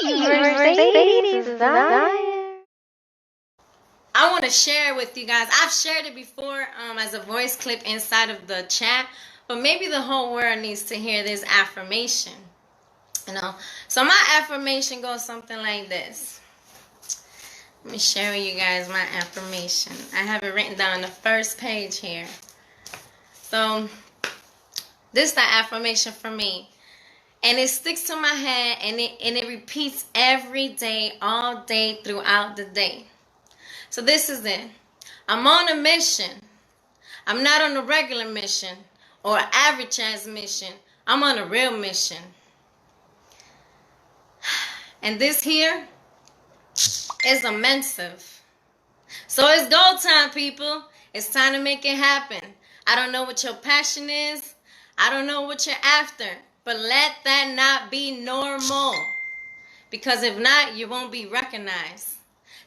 Mercedes Desire. I want to share with you guys. I've shared it before as a voice clip inside of the chat, but maybe the whole world needs to hear this affirmation. So my affirmation goes something like this. Let me share with you guys my affirmation. I have it written down on the first page here. So this is the affirmation for me. And it sticks to my head and it repeats every day, all day, throughout the day. So this is it. I'm on a mission. I'm not on a regular mission or an average ass mission. I'm on a real mission. And this here is immense. So it's go time, people. It's time to make it happen. I don't know what your passion is. I don't know what you're after. But let that not be normal. Because if not, you won't be recognized.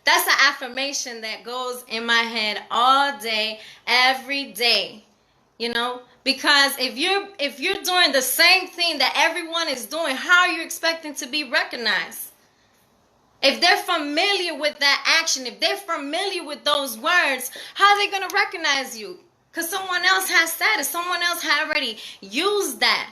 That's the affirmation that goes in my head all day, every day. Because if you're doing the same thing that everyone is doing, how are you expecting to be recognized? If they're familiar with that action, if they're familiar with those words, how are they going to recognize you? Because someone else has said it. Someone else had already used that,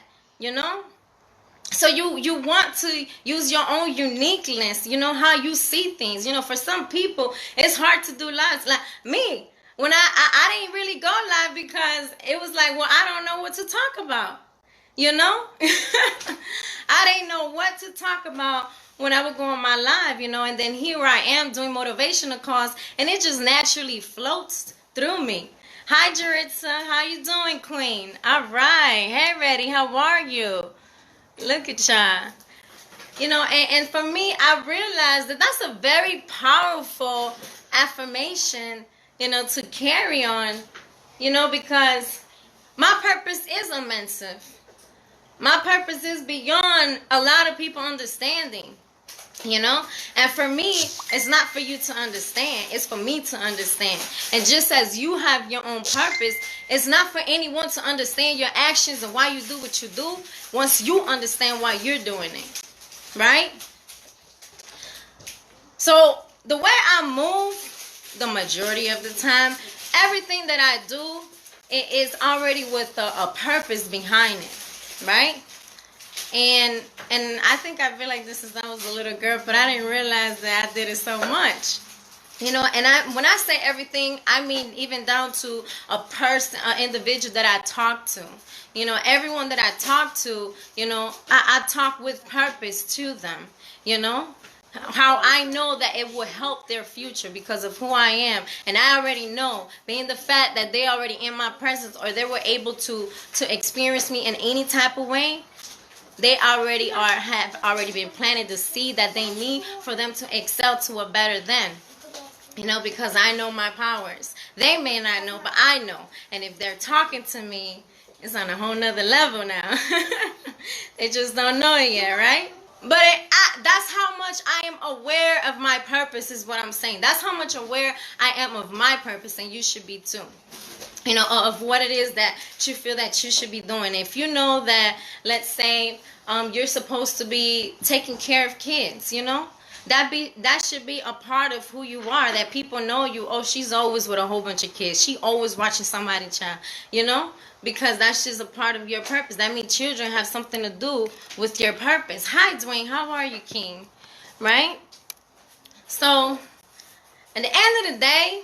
So you want to use your own uniqueness, how you see things. For some people, it's hard to do lives. Like me, when I didn't really go live because it was like, well, I don't know what to talk about, I didn't know what to talk about when I would go on my live, and then here I am doing motivational calls, and it just naturally floats through me. Hi, Jaritza. How you doing, Queen? All right. Hey, Reddy. How are you? Look at y'all. And for me, I realized that that's a very powerful affirmation, to carry on, because my purpose is immense. My purpose is beyond a lot of people understanding, and for me, it's not for you to understand. It's for me to understand. And just as you have your own purpose, it's not for anyone to understand your actions and why you do what you do once you understand why you're doing it, right? So the way I move, the majority of the time, everything that I do, it is already with a purpose behind it, right? And I think I feel like this since I was a little girl, but I didn't realize that I did it so much. And when I say everything, I mean even down to a person, an individual that I talk to. Everyone that I talk to, I talk with purpose to them, how I know that it will help their future because of who I am. And I already know, being the fact that they already in my presence or they were able to experience me in any type of way, they have already been planted the seed that they need for them to excel to a better than. Because I know my powers. They may not know, but I know. And if they're talking to me, it's on a whole nother level now. They just don't know it yet, right? But that's how much I am aware of my purpose is what I'm saying. That's how much aware I am of my purpose, and you should be too. Of what it is that you feel that you should be doing. If you know that, let's say, you're supposed to be taking care of kids, that should be a part of who you are, that people know you. Oh, she's always with a whole bunch of kids. She always watching somebody's child, because that's just a part of your purpose. That means children have something to do with your purpose. Hi, Dwayne. How are you, King? Right? So, at the end of the day,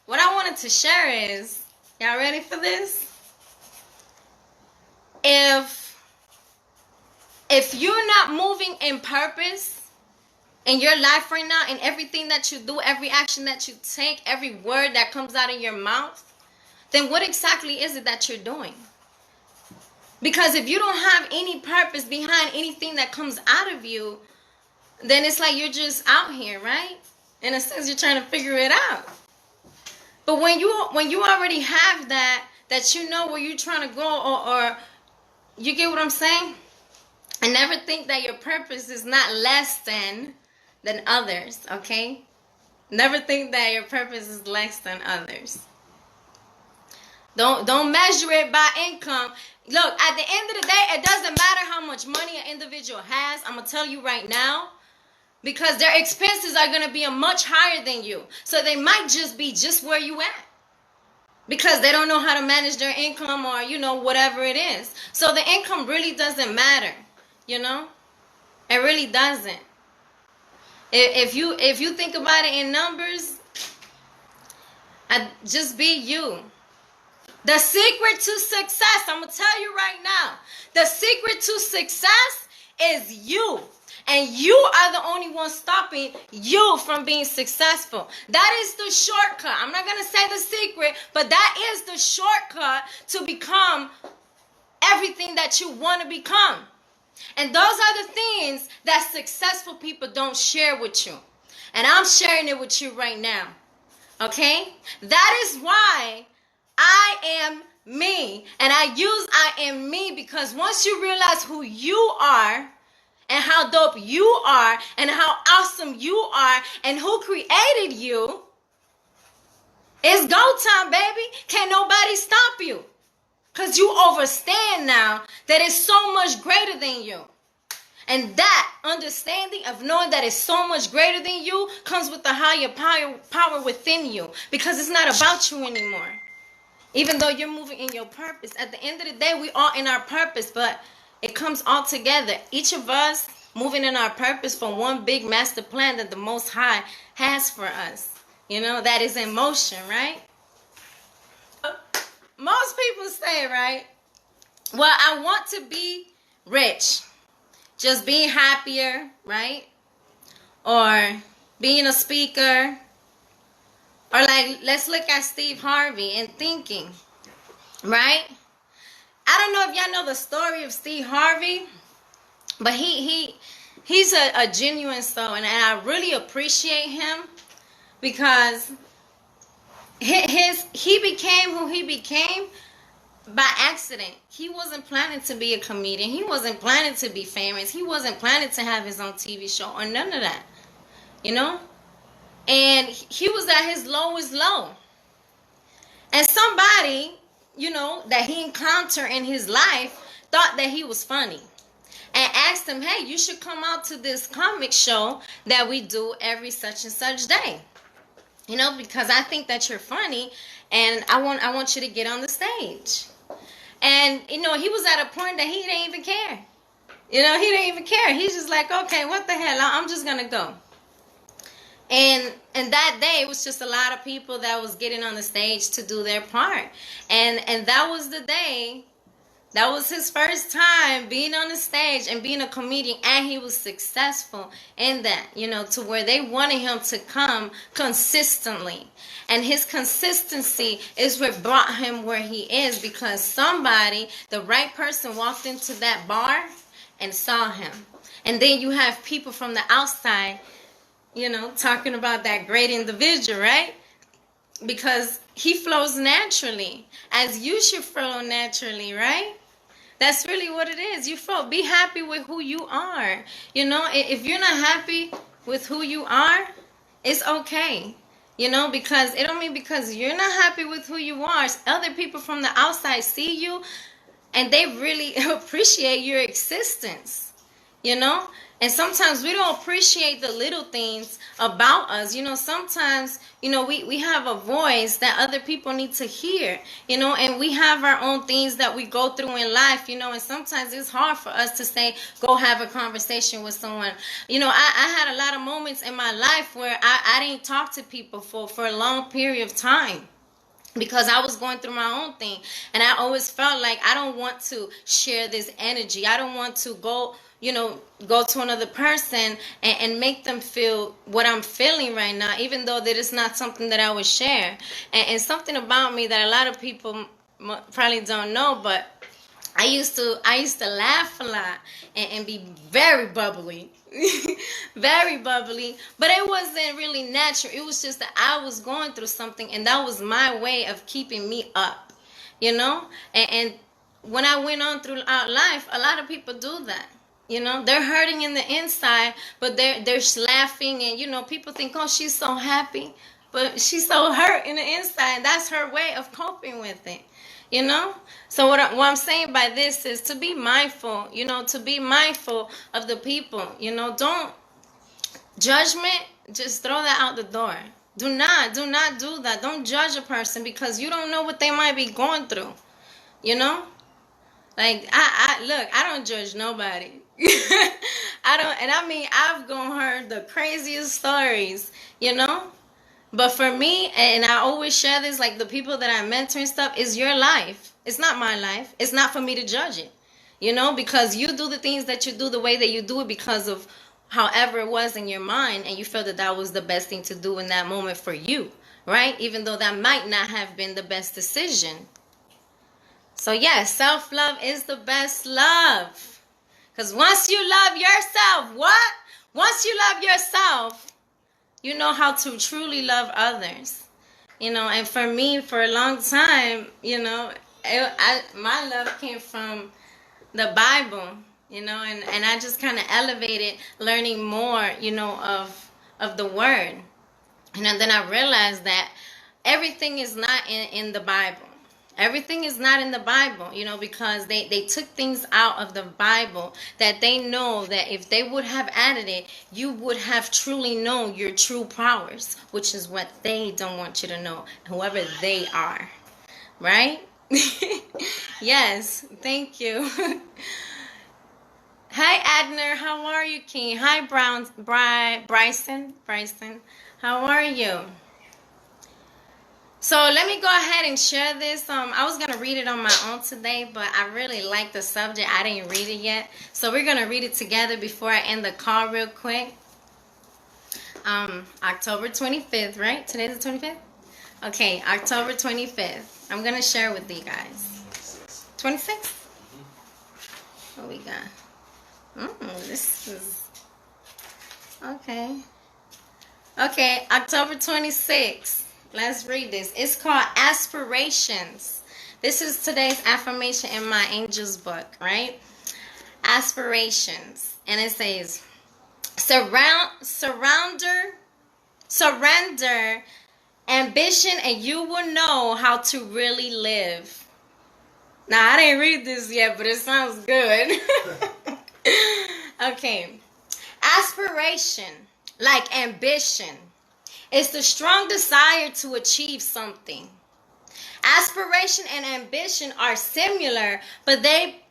what I wanted to share is, y'all ready for this? If you're not moving in purpose in your life right now, in everything that you do, every action that you take, every word that comes out of your mouth, then what exactly is it that you're doing? Because if you don't have any purpose behind anything that comes out of you, then it's like you're just out here, right? In a sense, you're trying to figure it out. But when you already have that you know where you're trying to go, or you get what I'm saying? And never think that your purpose is not less than others, okay? Never think that your purpose is less than others. Don't measure it by income. Look, at the end of the day, it doesn't matter how much money an individual has. I'm going to tell you right now, because their expenses are going to be a much higher than you. So they might just be just where you at, because they don't know how to manage their income, or, whatever it is. So the income really doesn't matter, It really doesn't. If you think about it in numbers, just be you. The secret to success, I'm going to tell you right now, the secret to success is you. And you are the only one stopping you from being successful. That is the shortcut. I'm not going to say the secret, but that is the shortcut to become everything that you want to become. And those are the things that successful people don't share with you. And I'm sharing it with you right now. Okay? That is why I am me. And I use I am me because once you realize who you are, and how dope you are, and how awesome you are, and who created you, it's go time, baby. Can't nobody stop you. Because you understand now that it's so much greater than you. And that understanding of knowing that it's so much greater than you comes with the higher power within you. Because it's not about you anymore. Even though you're moving in your purpose. At the end of the day, we are in our purpose, but it comes all together. Each of us moving in our purpose for one big master plan that the Most High has for us. That is in motion, right? Most people say, right? Well, I want to be rich. Just being happier, right? Or being a speaker. Or let's look at Steve Harvey and thinking, right? I don't know if y'all know the story of Steve Harvey, but he's a genuine soul, and I really appreciate him because he became who he became by accident. He wasn't planning to be a comedian. He wasn't planning to be famous. He wasn't planning to have his own TV show or none of that, And he was at his lowest low. And somebody, that he encountered in his life thought that he was funny and asked him, hey, you should come out to this comic show that we do every such and such day. Because I think that you're funny and I want you to get on the stage. And, he was at a point that he didn't even care. He didn't even care. He's just like, okay, what the hell? I'm just going to go. And that day, it was just a lot of people that was getting on the stage to do their part. And that was the day, that was his first time being on the stage and being a comedian. And he was successful in that, to where they wanted him to come consistently. And his consistency is what brought him where he is, because somebody, the right person, walked into that bar and saw him. And then you have people from the outside, talking about that great individual, right? Because he flows naturally, as you should flow naturally, right? That's really what it is. You flow. Be happy with who you are. If you're not happy with who you are, it's okay. Because it don't mean because you're not happy with who you are, other people from the outside see you and they really appreciate your existence, And sometimes we don't appreciate the little things about us. Sometimes, we have a voice that other people need to hear, and we have our own things that we go through in life, and sometimes it's hard for us to say, go have a conversation with someone. I had a lot of moments in my life where I didn't talk to people for a long period of time, because I was going through my own thing. And I always felt like I don't want to share this energy. I don't want to go to another person and make them feel what I'm feeling right now, even though that is not something that I would share. And something about me that a lot of people probably don't know, but I used to laugh a lot and be very bubbly. Very bubbly, but it wasn't really natural. It was just that I was going through something, and that was my way of keeping me up, and when I went on throughout life, a lot of people do that. They're hurting in the inside, but they're laughing, and people think, oh, she's so happy, but she's so hurt in the inside, and that's her way of coping with it. So what I'm saying by this is to be mindful, to be mindful of the people, Judgment, just throw that out the door. Do not do that. Don't judge a person because you don't know what they might be going through. You know? Like, I don't judge nobody. I've gone heard the craziest stories, you know? But for me, and I always share this, like the people that I mentor and stuff, is your life. It's not my life. It's not for me to judge it, you know? Because you do the things that you do the way that you do it because of however it was in your mind, and you felt that that was the best thing to do in that moment for you, right? Even though that might not have been the best decision. So yes, self-love is the best love. Because once you love yourself, what? Once you love yourself, you know how to truly love others. You know, and for me, for a long time, you know, my love came from the Bible, you know, and I just kind of elevated learning more, you know, of the word. And then I realized that everything is not in the Bible. Everything is not in the Bible, you know, because they took things out of the Bible that they know that if they would have added it, you would have truly known your true powers, which is what they don't want you to know, whoever they are, right? Yes, thank you. Hi, Adner. How are you, King? Hi, Bryson. How are you? So let me go ahead and share this. I was going to read it on my own today, but I really like the subject. I didn't read it yet. So we're going to read it together before I end the call real quick. October 25th, right? Today's the 25th? Okay, October 25th. I'm going to share with you guys. 26th? What we got? This is... Okay. Okay, October 26th. Let's read this. It's called Aspirations. This is today's affirmation in my angel's book, right? Aspirations. And it says, surrender ambition, and you will know how to really live. Now, I didn't read this yet, but it sounds good. Okay. Aspiration, like ambition, is the strong desire to achieve something. Aspiration and ambition are similar, but they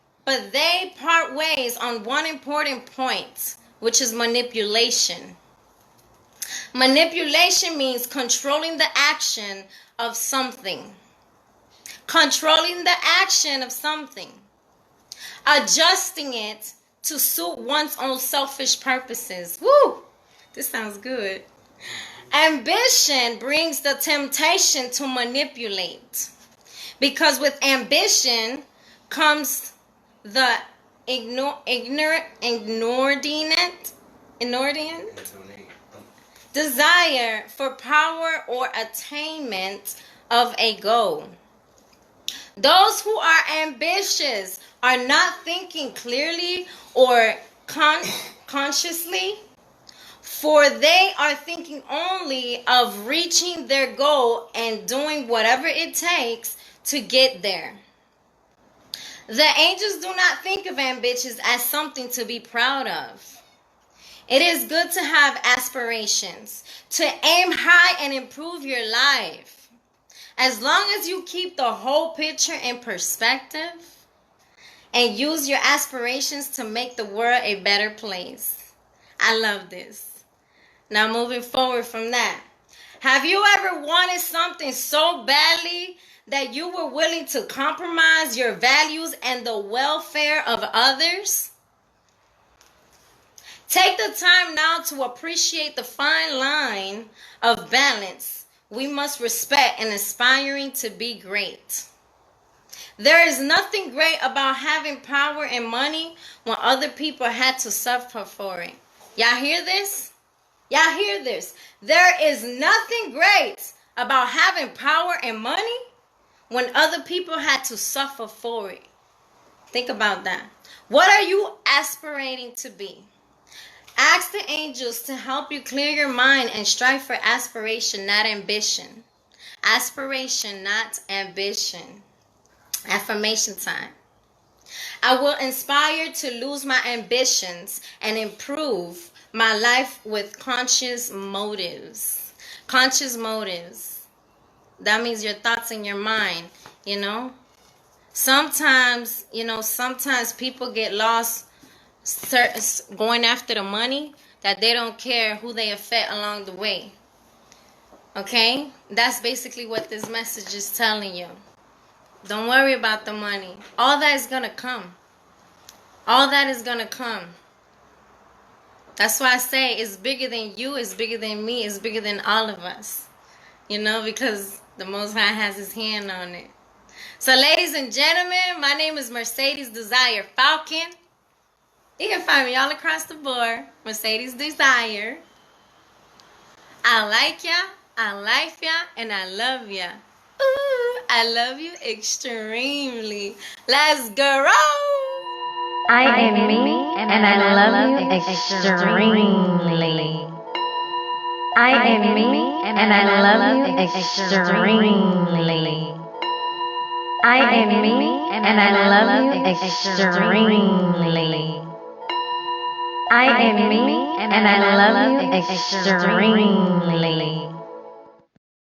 part ways on one important point, which is manipulation. Manipulation means controlling the action of something. Controlling the action of something. Adjusting it to suit one's own selfish purposes. Woo! This sounds good. Ambition brings the temptation to manipulate, because with ambition comes the inordinate desire for power or attainment of a goal. Those who are ambitious are not thinking clearly or consciously, for they are thinking only of reaching their goal and doing whatever it takes to get there. The angels do not think of ambitions as something to be proud of. It is good to have aspirations, to aim high and improve your life. As long as you keep the whole picture in perspective and use your aspirations to make the world a better place. I love this. Now, moving forward from that, have you ever wanted something so badly that you were willing to compromise your values and the welfare of others? Take the time now to appreciate the fine line of balance we must respect in aspiring to be great. There is nothing great about having power and money when other people had to suffer for it. Y'all hear this? Y'all hear this? There is nothing great about having power and money when other people had to suffer for it. Think about that. What are you aspirating to be? Ask the angels to help you clear your mind and strive for aspiration, not ambition. Aspiration, not ambition. Affirmation time. I will inspire to lose my ambitions and improve my life with conscious motives. Conscious motives. That means your thoughts in your mind, you know. Sometimes people get lost going after the money that they don't care who they affect along the way. Okay? That's basically what this message is telling you. Don't worry about the money. All that is going to come. All that is going to come. That's why I say it's bigger than you, it's bigger than me, it's bigger than all of us. You know, because the Most High has his hand on it. So ladies and gentlemen, my name is Mercedes Desire Falcon. You can find me all across the board. Mercedes Desire. I like ya, I like ya, and I love ya. Ooh, I love you extremely. Let's go. I am me, and I love you extremely. I am me, and I love you extremely. I am me, and I love you extremely. I am me, and I love you extremely.